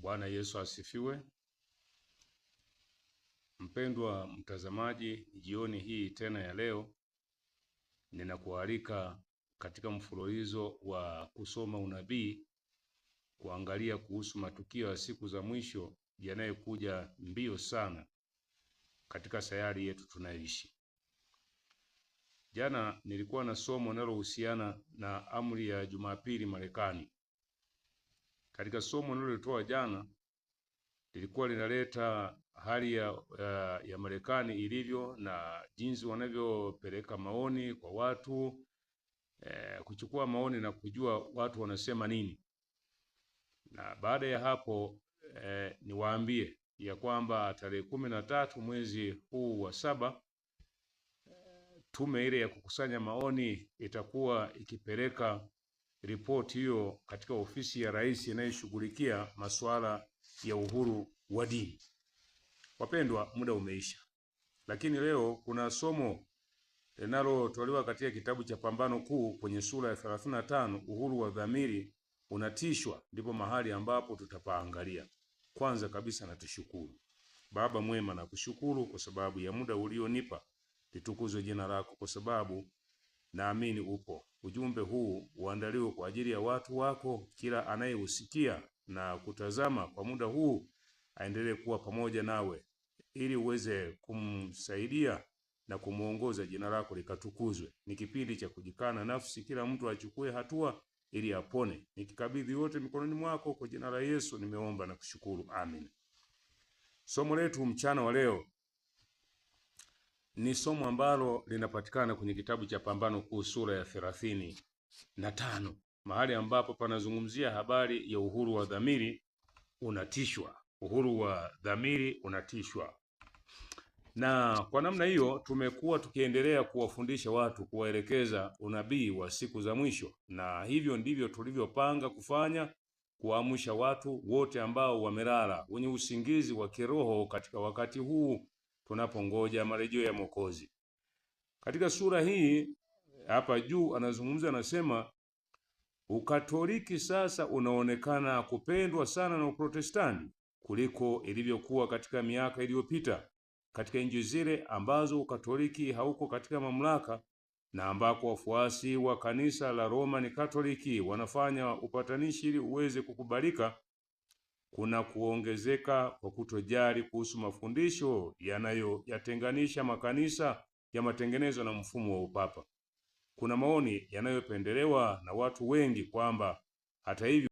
Bwana Yesu asifiwe. Mpendwa mtazamaji, jioni hii tena ya leo ninakualika katika mfululizo wa kusoma unabii, kuangalia kuhusu matukio ya siku za mwisho yanayokuja mbio sana katika sayari yetu tunayoishi. Jana nilikuwa na somo linalohusiana na amri ya Jumapili Marekani. Katika somo nililitoa jana lilikuwa linaleta hali ya Marekani ilivyo na jinsi wanavyopeleka maoni kwa watu, kuchukua maoni na kujua watu wanasema nini. Na baada ya hapo niwaambie ya kwamba tarehe 13 mwezi huu wa 7 tume ile ya kukusanya maoni itakuwa ikipeleka ripoti hiyo katika ofisi ya rais inayoshughulikia masuala ya uhuru wa dini. Wapendwa, muda umeisha, lakini leo kuna somo linalotolewa katika kitabu cha Pambano Kuu kwenye sura ya 35, uhuru wa dhamiri unatishwa. Ndipo mahali ambapo tutapaangalia. Kwanza kabisa natushukuru Baba mwema, na kushukuru kwa sababu ya muda ulionipa. Litukuzwe jina lako, kwa sababu naamini upo. Ujumbe huu uandaliwe kwa ajili ya watu wako, kila anayeusikia na kutazama kwa muda huu aendelee kuwa pamoja nawe, ili uweze kumsaidia na kumuongoza, jina lako likatukuzwe. Ni kipindi cha kujikana nafsi, kila mtu achukue hatua ili apone. Nikikabidhi wote mikononi mwako, kwa jina la Yesu nimeomba na kushukuru, amen. Somo letu mchana wa leo ni somo ambalo linapatikana kwenye kitabu cha Pambano Kuu sura ya 35, mahali ambapo panazungumzia habari ya uhuru wa dhamiri unatishwa. Uhuru wa dhamiri unatishwa. Na kwa namna hiyo tumekuwa tukiendelea kuwafundisha watu, kuwaelekeza unabii wa siku za mwisho, na hivyo ndivyo tulivyopanga kufanya, kuamsha watu wote ambao wamelala, wenye usingizi wa kiroho katika wakati huu tunapongoja marejeo ya Mwokozi. Katika sura hii hapa juu anazungumza, anasema Ukatoliki sasa unaonekana kupendwa sana na Uprotestanti kuliko ilivyokuwa katika miaka iliyopita, katika nchi zile ambazo Ukatoliki hauko katika mamlaka na ambako wafuasi wa kanisa la Roman Katoliki wanafanya upatanishi ili uweze kukubalika. Kuna kuongezeka kwa kutojali kuhusu mafundisho yanayoyatenganisha makanisa ya matengenezo na mfumo wa upapa. Kuna maoni yanayopendelewa na watu wengi kwamba hata hivyo